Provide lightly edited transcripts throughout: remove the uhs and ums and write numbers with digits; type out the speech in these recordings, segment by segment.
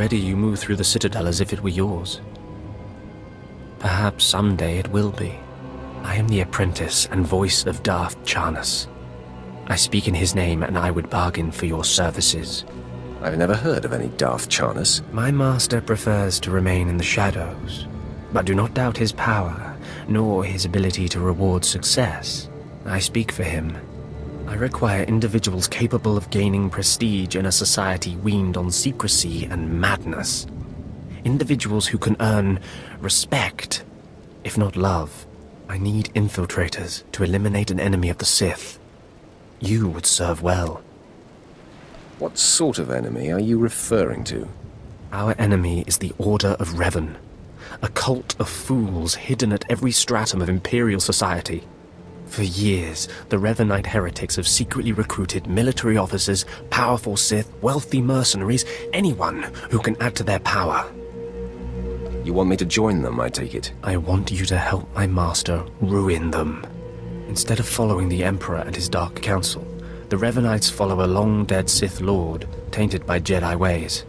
Already you move through the Citadel as if it were yours. Perhaps someday it will be. I am the apprentice and voice of Darth Charnas. I speak in his name, and I would bargain for your services. I've never heard of any Darth Charnas. My master prefers to remain in the shadows, but do not doubt his power, nor his ability to reward success. I speak for him. I require individuals capable of gaining prestige in a society weaned on secrecy and madness. Individuals who can earn respect, if not love. I need infiltrators to eliminate an enemy of the Sith. You would serve well. What sort of enemy are you referring to? Our enemy is the Order of Revan, a cult of fools hidden at every stratum of Imperial society. For years, the Revanite heretics have secretly recruited military officers, powerful Sith, wealthy mercenaries, anyone who can add to their power. You want me to join them, I take it? I want you to help my master ruin them. Instead of following the Emperor and his Dark Council, the Revanites follow a long-dead Sith Lord, tainted by Jedi ways.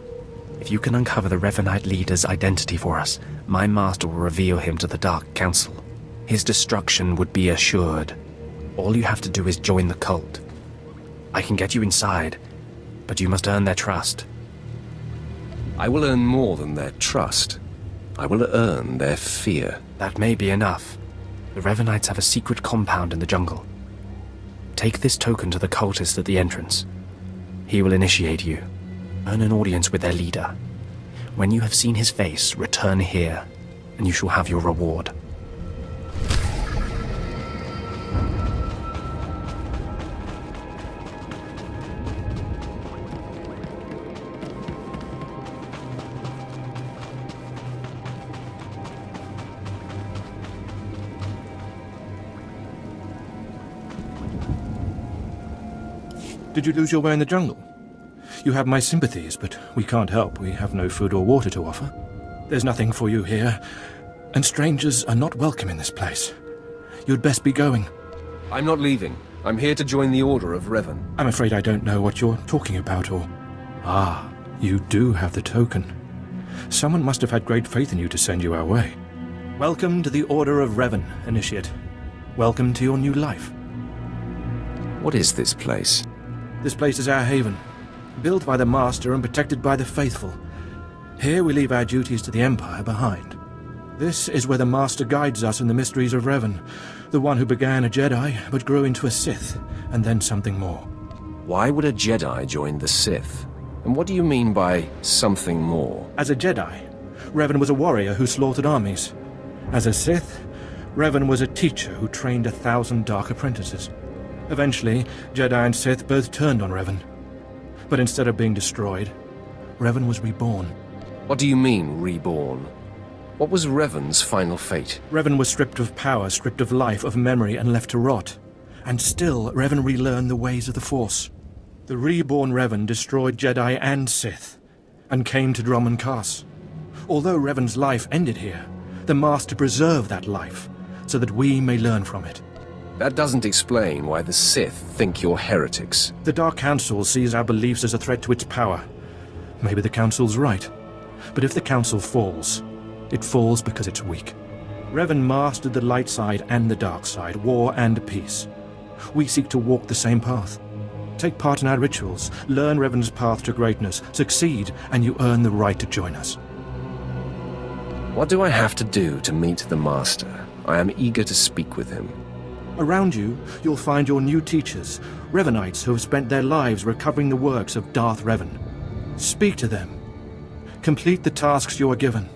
If you can uncover the Revanite leader's identity for us, my master will reveal him to the Dark Council. His destruction would be assured. All you have to do is join the cult. I can get you inside, but you must earn their trust. I will earn more than their trust. I will earn their fear. That may be enough. The Revanites have a secret compound in the jungle. Take this token to the cultist at the entrance. He will initiate you. Earn an audience with their leader. When you have seen his face, return here, and you shall have your reward. Did you lose your way in the jungle? You have my sympathies, but we can't help. We have no food or water to offer. There's nothing for you here, and strangers are not welcome in this place. You'd best be going. I'm not leaving. I'm here to join the Order of Revan. I'm afraid I don't know what you're talking about, or... Ah, you do have the token. Someone must have had great faith in you to send you our way. Welcome to the Order of Revan, Initiate. Welcome to your new life. What is this place? This place is our haven, built by the Master and protected by the faithful. Here we leave our duties to the Empire behind. This is where the Master guides us in the mysteries of Revan, the one who began a Jedi but grew into a Sith, and then something more. Why would a Jedi join the Sith? And what do you mean by something more? As a Jedi, Revan was a warrior who slaughtered armies. As a Sith, Revan was a teacher who trained 1,000 dark apprentices. Eventually, Jedi and Sith both turned on Revan. But instead of being destroyed, Revan was reborn. What do you mean, reborn? What was Revan's final fate? Revan was stripped of power, stripped of life, of memory, and left to rot. And still, Revan relearned the ways of the Force. The reborn Revan destroyed Jedi and Sith, and came to Dromund Kaas. Although Revan's life ended here, the Master preserved that life, so that we may learn from it. That doesn't explain why the Sith think you're heretics. The Dark Council sees our beliefs as a threat to its power. Maybe the Council's right. But if the Council falls, it falls because it's weak. Revan mastered the light side and the dark side, war and peace. We seek to walk the same path. Take part in our rituals, learn Revan's path to greatness, succeed, and you earn the right to join us. What do I have to do to meet the Master? I am eager to speak with him. Around you, you'll find your new teachers, Revanites who have spent their lives recovering the works of Darth Revan. Speak to them. Complete the tasks you are given.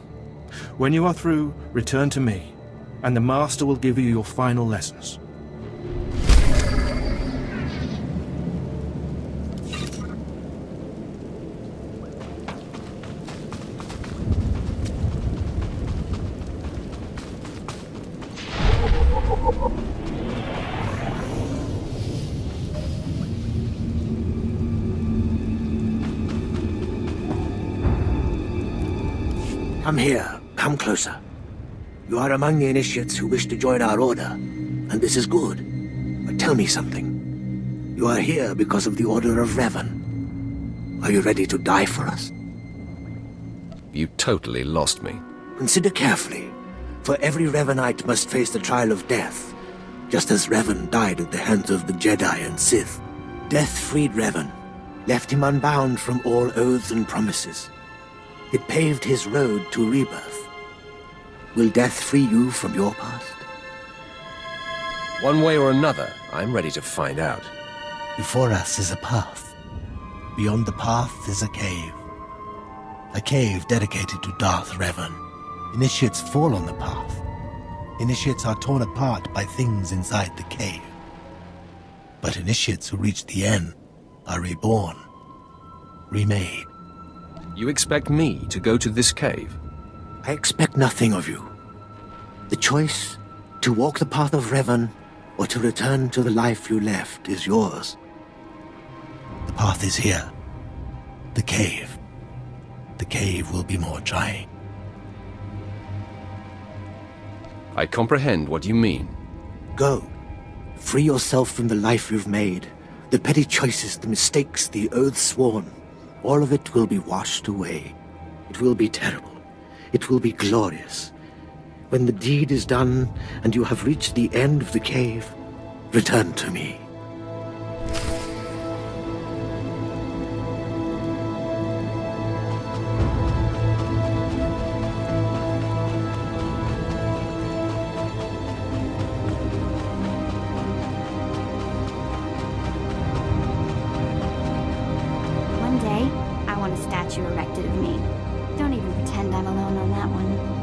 When you are through, return to me, and the Master will give you your final lessons. Come here. Come closer. You are among the initiates who wish to join our order, and this is good. But tell me something. You are here because of the Order of Revan. Are you ready to die for us? You totally lost me. Consider carefully, for every Revanite must face the trial of death, just as Revan died at the hands of the Jedi and Sith. Death freed Revan, left him unbound from all oaths and promises. It paved his road to rebirth. Will death free you from your past? One way or another, I'm ready to find out. Before us is a path. Beyond the path is a cave. A cave dedicated to Darth Revan. Initiates fall on the path. Initiates are torn apart by things inside the cave. But initiates who reach the end are reborn. Remade. You expect me to go to this cave? I expect nothing of you. The choice to walk the path of Revan or to return to the life you left is yours. The path is here. The cave. The cave will be more trying. I comprehend what you mean. Go. Free yourself from the life you've made. The petty choices, the mistakes, the oaths sworn. All of it will be washed away. It will be terrible. It will be glorious. When the deed is done and you have reached the end of the cave, return to me. One day, I want a statue erected of me. Don't even pretend I'm alone on that one.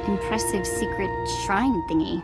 Impressive secret shrine thingy.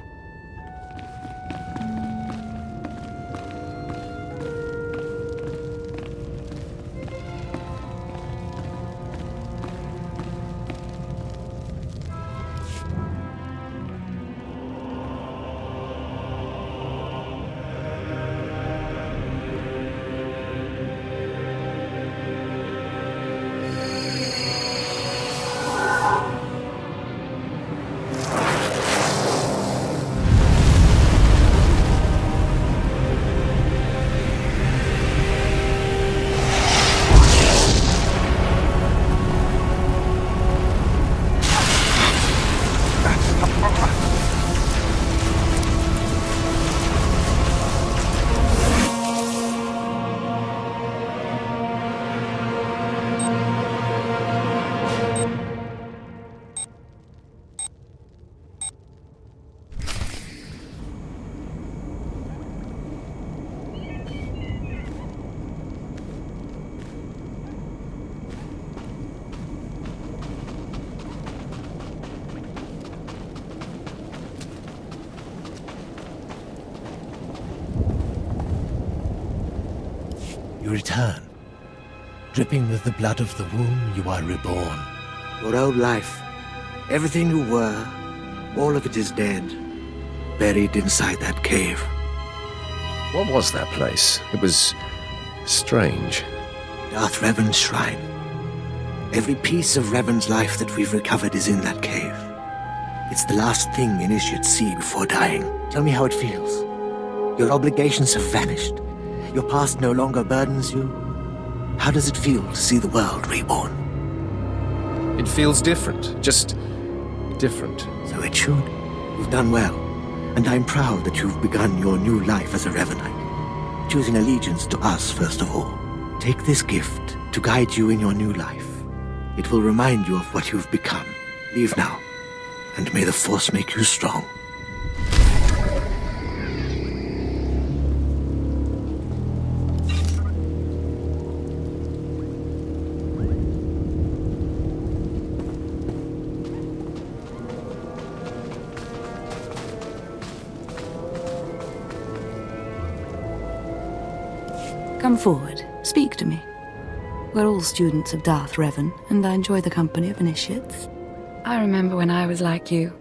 You return. Dripping with the blood of the womb, you are reborn. Your old life, everything you were, all of it is dead. Buried inside that cave. What was that place? It was strange. Darth Revan's shrine. Every piece of Revan's life that we've recovered is in that cave. It's the last thing initiates see before dying. Tell me how it feels. Your obligations have vanished. Your past no longer burdens you. How does it feel to see the world reborn? It feels different. Just different. So it should. You've done well, and I'm proud that you've begun your new life as a Revanite, choosing allegiance to us first of all. Take this gift to guide you in your new life. It will remind you of what you've become. Leave now, and may the Force make you strong. Come forward. Speak to me. We're all students of Darth Revan, and I enjoy the company of initiates. I remember when I was like you.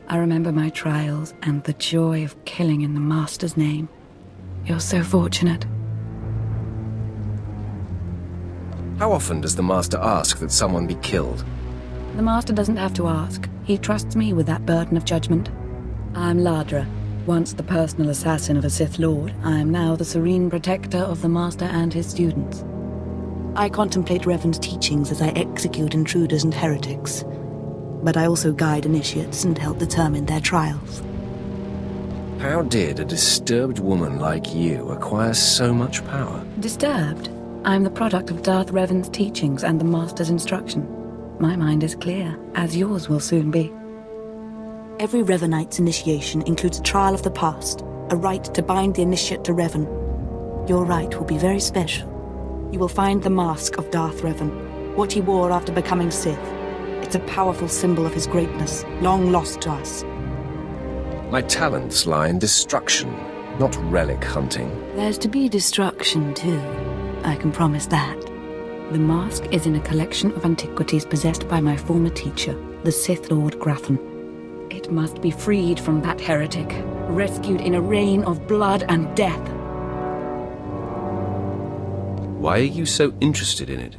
I remember my trials and the joy of killing in the Master's name. You're so fortunate. How often does the Master ask that someone be killed? The Master doesn't have to ask. He trusts me with that burden of judgment. I'm Ladra. Once the personal assassin of a Sith Lord, I am now the serene protector of the Master and his students. I contemplate Revan's teachings as I execute intruders and heretics, but I also guide initiates and help determine their trials. How did a disturbed woman like you acquire so much power? Disturbed? I'm the product of Darth Revan's teachings and the Master's instruction. My mind is clear, as yours will soon be. Every Revanite's initiation includes a trial of the past, a rite to bind the initiate to Revan. Your rite will be very special. You will find the Mask of Darth Revan, what he wore after becoming Sith. It's a powerful symbol of his greatness, long lost to us. My talents lie in destruction, not relic hunting. There's to be destruction, too. I can promise that. The mask is in a collection of antiquities possessed by my former teacher, the Sith Lord Grafan. It must be freed from that heretic, rescued in a rain of blood and death. Why are you so interested in it?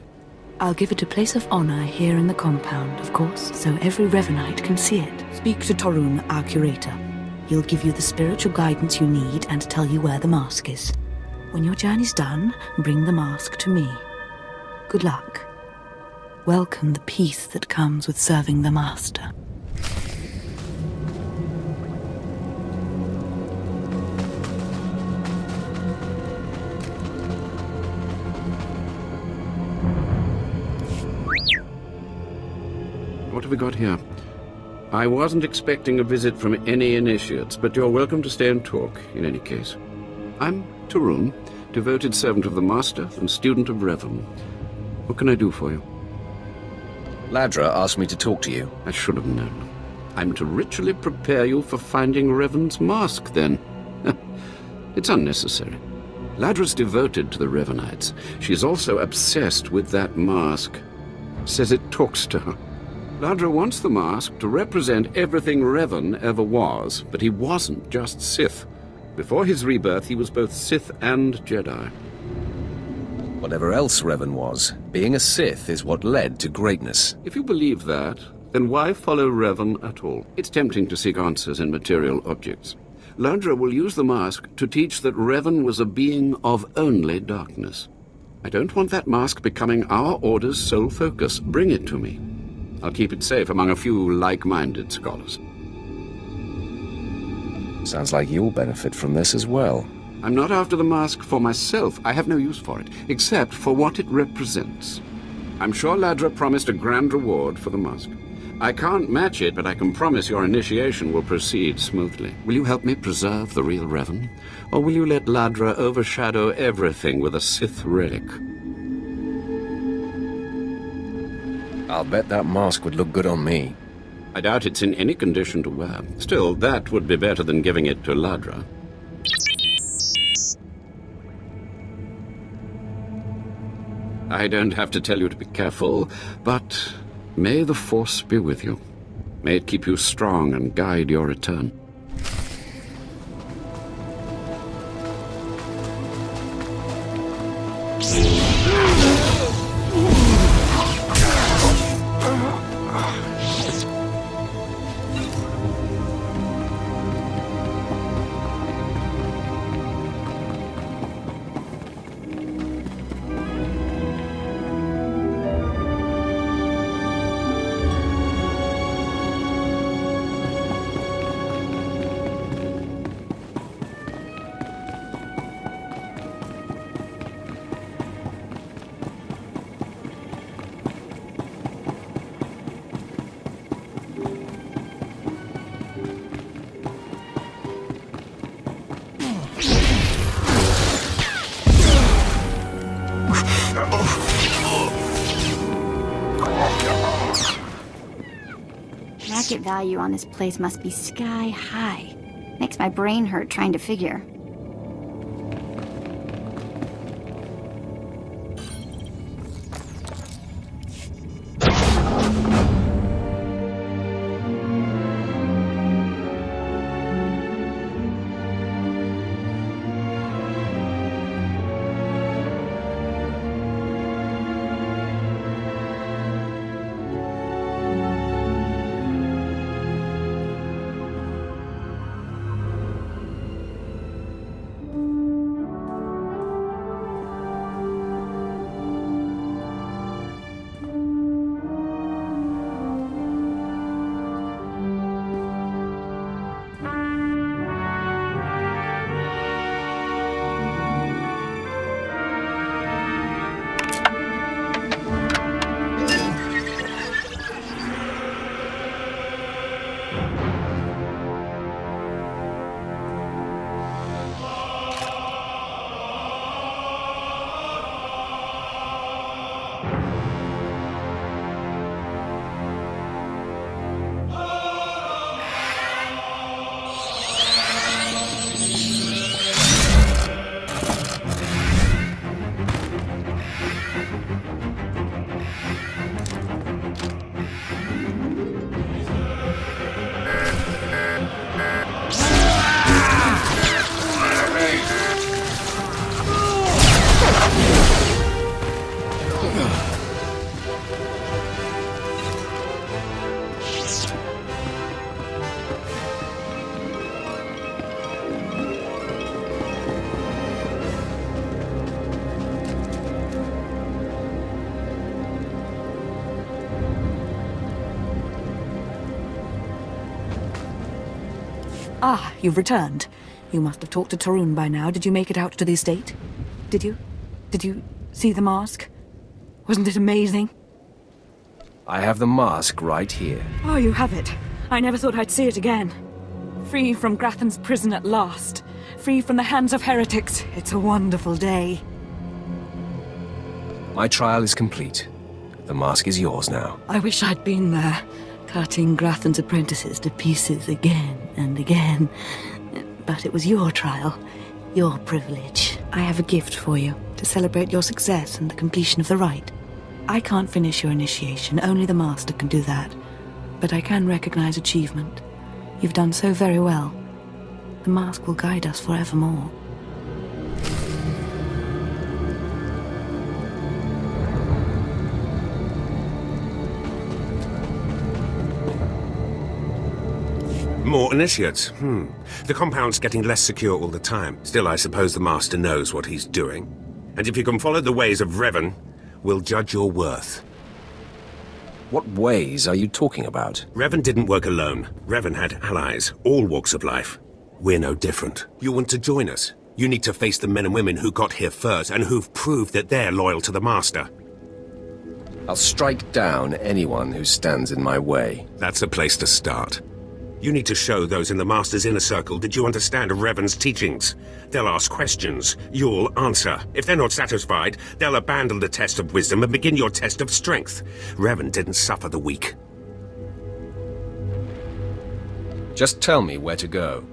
I'll give it a place of honor here in the compound, of course, so every Revanite can see it. Speak to Torun, our curator. He'll give you the spiritual guidance you need and tell you where the mask is. When your journey's done, bring the mask to me. Good luck. Welcome the peace that comes with serving the Master. What have we got here? I wasn't expecting a visit from any initiates, but you're welcome to stay and talk, in any case. I'm Torun, devoted servant of the Master and student of Revan. What can I do for you? Ladra asked me to talk to you. I should have known. I'm to ritually prepare you for finding Revan's mask, then. It's unnecessary. Ladra's devoted to the Revanites. She's also obsessed with that mask. Says it talks to her. Ladra wants the mask to represent everything Revan ever was, but he wasn't just Sith. Before his rebirth, he was both Sith and Jedi. Whatever else Revan was, being a Sith is what led to greatness. If you believe that, then why follow Revan at all? It's tempting to seek answers in material objects. Ladra will use the mask to teach that Revan was a being of only darkness. I don't want that mask becoming our Order's sole focus. Bring it to me. I'll keep it safe among a few like-minded scholars. Sounds like you'll benefit from this as well. I'm not after the mask for myself. I have no use for it, except for what it represents. I'm sure Ladra promised a grand reward for the mask. I can't match it, but I can promise your initiation will proceed smoothly. Will you help me preserve the real Revan? Or will you let Ladra overshadow everything with a Sith relic? I'll bet that mask would look good on me. I doubt it's in any condition to wear. Still, that would be better than giving it to Ladra. I don't have to tell you to be careful, but may the Force be with you. May it keep you strong and guide your return. market value on this place must be sky high. Makes my brain hurt trying to figure. Ah, you've returned. You must have talked to Tarun by now. Did you make it out to the estate? Did you? Did you see the mask? Wasn't it amazing? I have the mask right here. Oh, you have it. I never thought I'd see it again. Free from Grathan's prison at last. Free from the hands of heretics. It's a wonderful day. My trial is complete. The mask is yours now. I wish I'd been there, cutting Grathan's apprentices to pieces again and again. But it was your trial, your privilege. I have a gift for you, to celebrate your success and the completion of the rite. I can't finish your initiation, only the Master can do that. But I can recognize achievement. You've done so very well. The mask will guide us forevermore. More initiates. The compound's getting less secure all the time. Still, I suppose the Master knows what he's doing. And if you can follow the ways of Revan, we'll judge your worth. What ways are you talking about? Revan didn't work alone. Revan had allies, all walks of life. We're no different. You want to join us? You need to face the men and women who got here first and who've proved that they're loyal to the Master. I'll strike down anyone who stands in my way. That's a place to start. You need to show those in the Master's inner circle that you understand Revan's teachings. They'll ask questions. You'll answer. If they're not satisfied, they'll abandon the test of wisdom and begin your test of strength. Revan didn't suffer the weak. Just tell me where to go.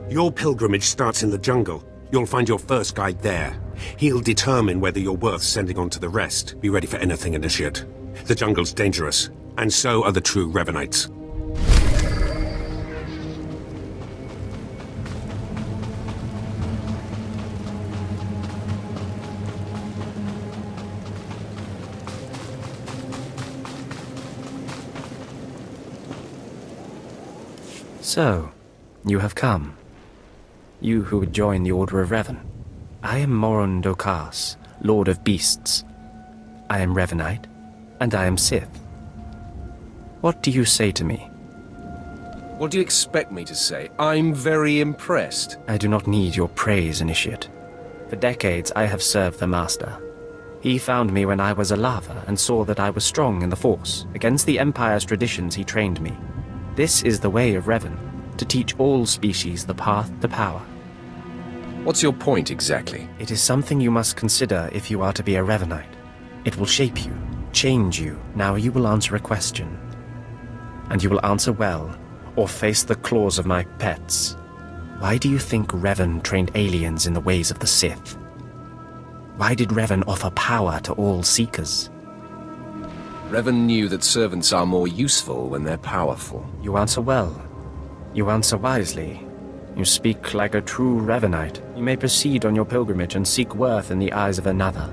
Your pilgrimage starts in the jungle. You'll find your first guide there. He'll determine whether you're worth sending on to the rest. Be ready for anything, Initiate. The jungle's dangerous, and so are the true Revanites. So, you have come. You who would join the Order of Revan. I am Dromund Kaas, Lord of Beasts. I am Revanite, and I am Sith. What do you say to me? What do you expect me to say? I'm very impressed. I do not need your praise, Initiate. For decades I have served the Master. He found me when I was a lava and saw that I was strong in the Force. Against the Empire's traditions he trained me. This is the way of Revan, to teach all species the path to power. What's your point exactly? It is something you must consider if you are to be a Revanite. It will shape you, change you. Now you will answer a question. and you will answer well, or face the claws of my pets. Why do you think Revan trained aliens in the ways of the Sith? Why did Revan offer power to all Seekers? Revan knew that servants are more useful when they're powerful. You answer well. You answer wisely. You speak like a true Revanite. You may proceed on your pilgrimage and seek worth in the eyes of another.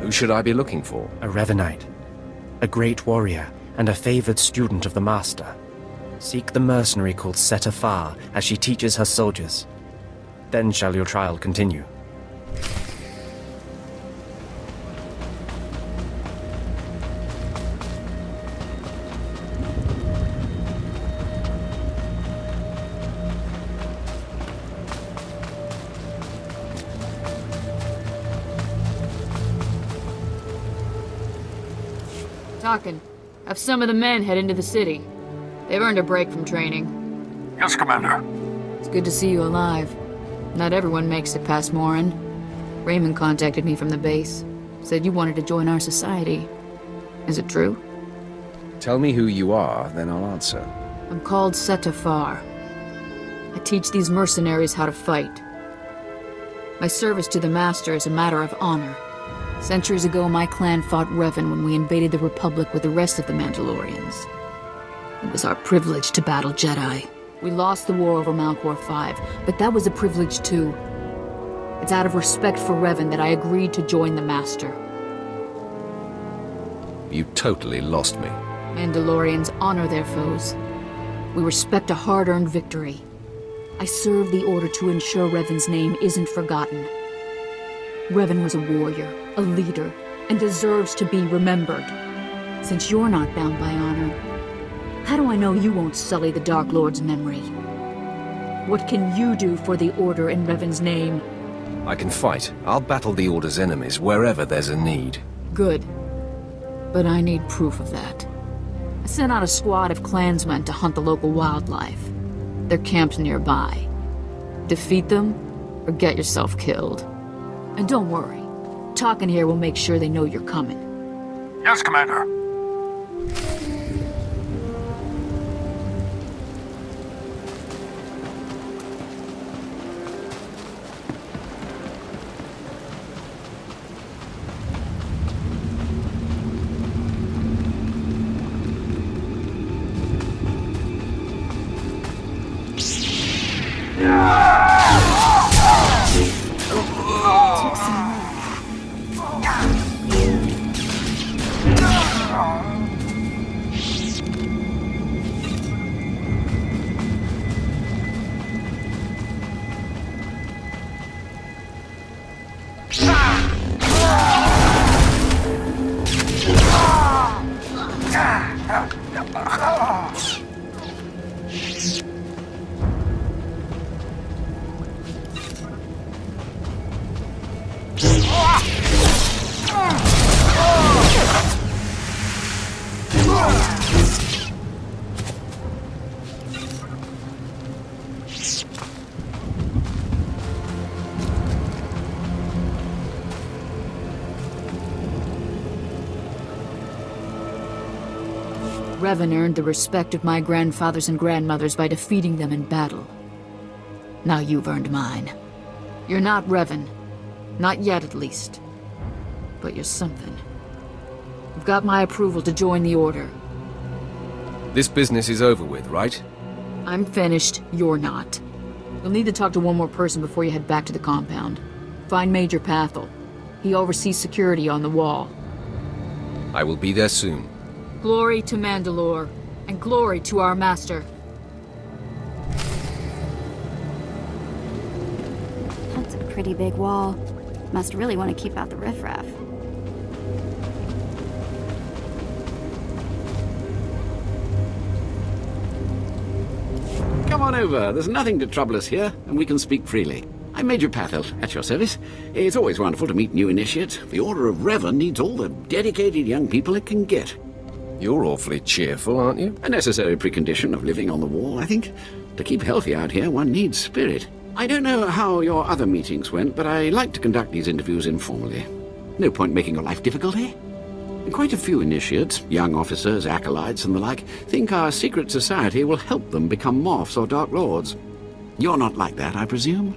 Who should I be looking for? A Revanite. A great warrior, and a favored student of the Master. Seek the mercenary called SWTOR as she teaches her soldiers. Then shall your trial continue. Talking. Have some of the men head into the city. They've earned a break from training. Yes, Commander. It's good to see you alive. Not everyone makes it past Morin. Raymond contacted me from the base. Said you wanted to join our society. Is it true? Tell me who you are, then I'll answer. I'm called SWTOR. I teach these mercenaries how to fight. My service to the Master is a matter of honor. Centuries ago, my clan fought Revan when we invaded the Republic with the rest of the Mandalorians. It was our privilege to battle Jedi. We lost the war over Malchor 5, but that was a privilege too. It's out of respect for Revan that I agreed to join the Master. You totally lost me. Mandalorians honor their foes. We respect a hard-earned victory. I serve the Order to ensure Revan's name isn't forgotten. Revan was a warrior, a leader, and deserves to be remembered. Since you're not bound by honor, how do I know you won't sully the Dark Lord's memory? What can you do for the Order in Revan's name? I can fight. I'll battle the Order's enemies wherever there's a need. Good. But I need proof of that. I sent out a squad of clansmen to hunt the local wildlife. They're camped nearby. Defeat them, or get yourself killed. And don't worry. Talking here will make sure they know you're coming. Yes, Commander. Revan earned the respect of my grandfathers and grandmothers by defeating them in battle. Now you've earned mine. You're not Revan. Not yet, at least. But you're something. You've got my approval to join the Order. This business is over with, right? I'm finished. You're not. You'll need to talk to one more person before you head back to the compound. Find Major Pathel. He oversees security on the wall. I will be there soon. Glory to Mandalore, and glory to our Master. That's a pretty big wall. Must really want to keep out the riffraff. Come on over. There's nothing to trouble us here, and we can speak freely. I'm Major Pathel, at your service. It's always wonderful to meet new initiates. The Order of Revan needs all the dedicated young people it can get. You're awfully cheerful, aren't you? A necessary precondition of living on the wall, I think. To keep healthy out here, one needs spirit. I don't know how your other meetings went, but I like to conduct these interviews informally. No point making your life difficult, eh? Quite a few initiates, young officers, acolytes and the like, think our secret society will help them become morphs or Dark Lords. You're not like that, I presume?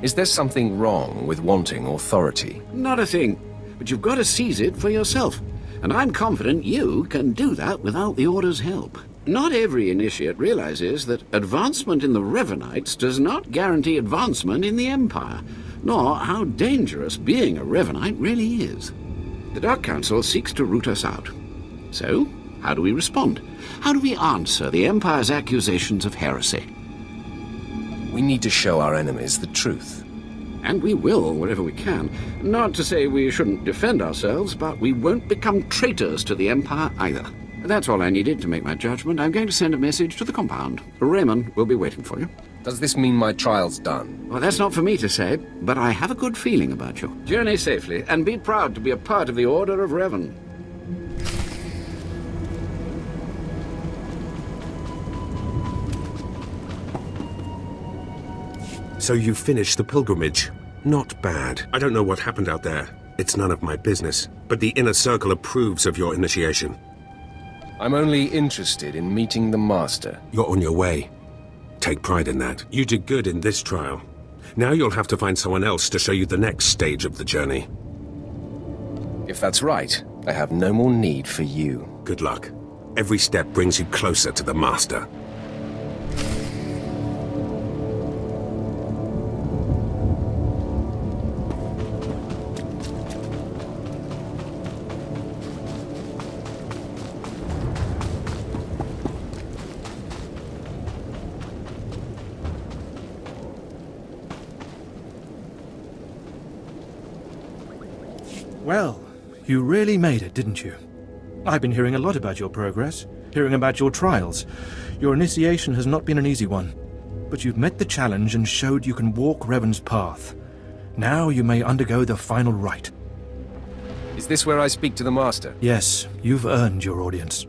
Is there something wrong with wanting authority? Not a thing. But you've got to seize it for yourself. And I'm confident you can do that without the Order's help. Not every initiate realizes that advancement in the Revanites does not guarantee advancement in the Empire, nor how dangerous being a Revanite really is. The Dark Council seeks to root us out. So, how do we respond? How do we answer the Empire's accusations of heresy? We need to show our enemies the truth. And we will, wherever we can. Not to say we shouldn't defend ourselves, but we won't become traitors to the Empire either. That's all I needed to make my judgment. I'm going to send a message to the compound. Raymond will be waiting for you. Does this mean my trial's done? Well, that's not for me to say, but I have a good feeling about you. Journey safely, and be proud to be a part of the Order of Revan. So you finished the pilgrimage. Not bad. I don't know what happened out there. It's none of my business. But the Inner Circle approves of your initiation. I'm only interested in meeting the Master. You're on your way. Take pride in that. You did good in this trial. Now you'll have to find someone else to show you the next stage of the journey. If that's right, I have no more need for you. Good luck. Every step brings you closer to the Master. Well, you really made it, didn't you? I've been hearing a lot about your progress, hearing about your trials. Your initiation has not been an easy one, but you've met the challenge and showed you can walk Revan's path. Now you may undergo the final rite. Is this where I speak to the Master? Yes, you've earned your audience.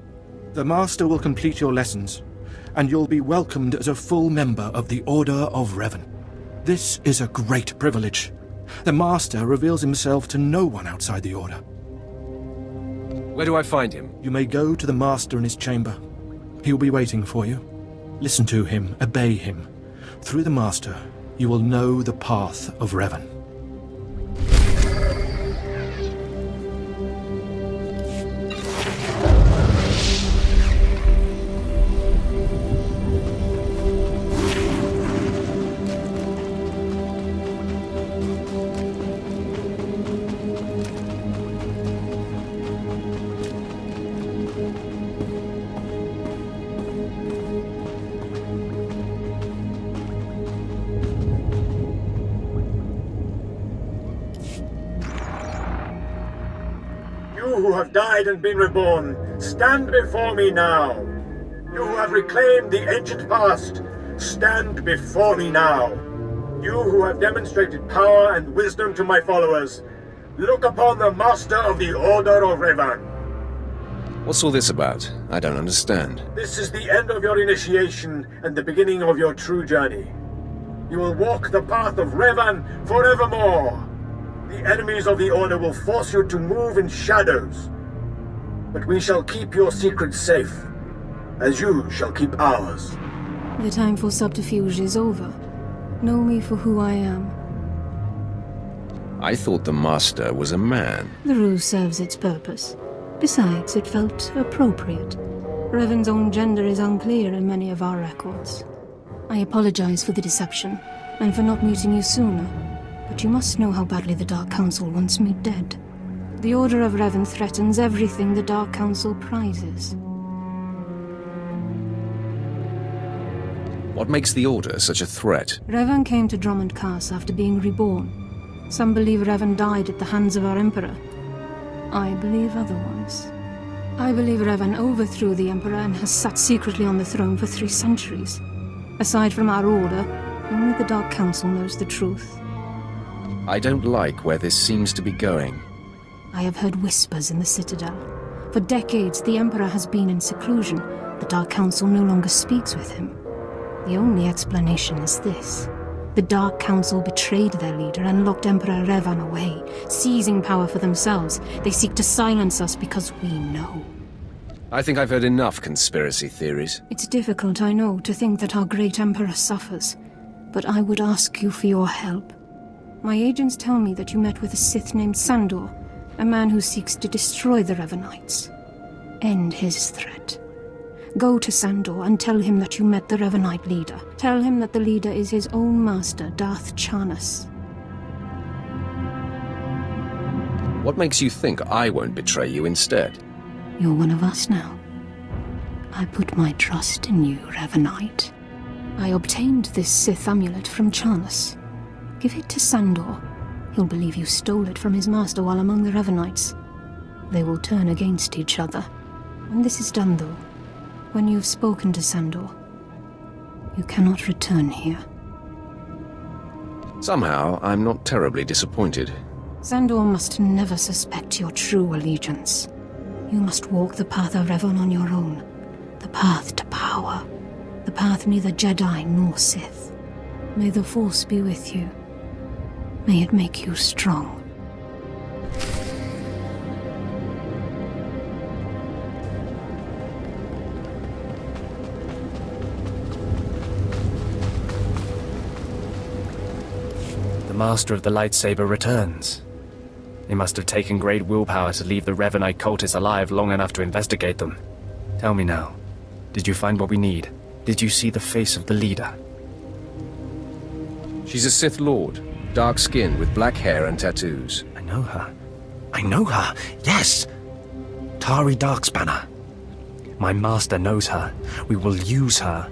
The Master will complete your lessons, and you'll be welcomed as a full member of the Order of Revan. This is a great privilege. The Master reveals himself to no one outside the Order. Where do I find him? You may go to the Master in his chamber. He will be waiting for you. Listen to him, obey him. Through the Master, you will know the path of Revan. Who have died and been reborn, stand before me now. You who have reclaimed the ancient past, stand before me now. You who have demonstrated power and wisdom to my followers, look upon the Master of the Order of Revan. What's all this about? I don't understand. This is the end of your initiation and the beginning of your true journey. You will walk the path of Revan forevermore. The enemies of the Order will force you to move in shadows. But we shall keep your secrets safe, as you shall keep ours. The time for subterfuge is over. Know me for who I am. I thought the Master was a man. The ruse serves its purpose. Besides, it felt appropriate. Revan's own gender is unclear in many of our records. I apologize for the deception, and for not meeting you sooner. But you must know how badly the Dark Council wants me dead. The Order of Revan threatens everything the Dark Council prizes. What makes the Order such a threat? Revan came to Dromund Kaas after being reborn. Some believe Revan died at the hands of our Emperor. I believe otherwise. I believe Revan overthrew the Emperor and has sat secretly on the throne for 3 centuries. Aside from our Order, only the Dark Council knows the truth. I don't like where this seems to be going. I have heard whispers in the Citadel. For decades, the Emperor has been in seclusion. The Dark Council no longer speaks with him. The only explanation is this. The Dark Council betrayed their leader and locked Emperor Revan away, seizing power for themselves. They seek to silence us because we know. I think I've heard enough conspiracy theories. It's difficult, I know, to think that our great Emperor suffers, but I would ask you for your help. My agents tell me that you met with a Sith named Sandor, a man who seeks to destroy the Revanites. End his threat. Go to Sandor and tell him that you met the Revanite leader. Tell him that the leader is his own master, Darth Charnas. What makes you think I won't betray you instead? You're one of us now. I put my trust in you, Revanite. I obtained this Sith amulet from Charnas. Give it to Sandor. He'll believe you stole it from his master while among the Revanites. They will turn against each other. When this is done, though, when you've spoken to Sandor, you cannot return here. Somehow, I'm not terribly disappointed. Sandor must never suspect your true allegiance. You must walk the path of Revan on your own. The path to power. The path neither Jedi nor Sith. May the Force be with you. May it make you strong. The Master of the Lightsaber returns. They must have taken great willpower to leave the Revanite cultists alive long enough to investigate them. Tell me now, did you find what we need? Did you see the face of the leader? She's a Sith Lord, dark-skinned with black hair and tattoos. I know her. I know her, yes! Tari Darkspanner. My master knows her. We will use her.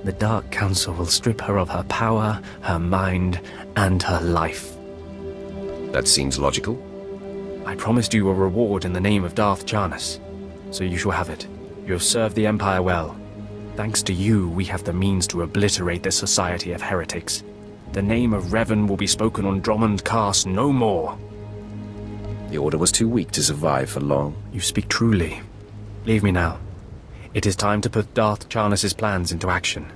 The Dark Council will strip her of her power, her mind, and her life. That seems logical. I promised you a reward in the name of Darth Charnas, so you shall have it. You have served the Empire well. Thanks to you, we have the means to obliterate this society of heretics. The name of Revan will be spoken on Dromund Kaas no more. The Order was too weak to survive for long. You speak truly. Leave me now. It is time to put Darth Charnas' plans into action.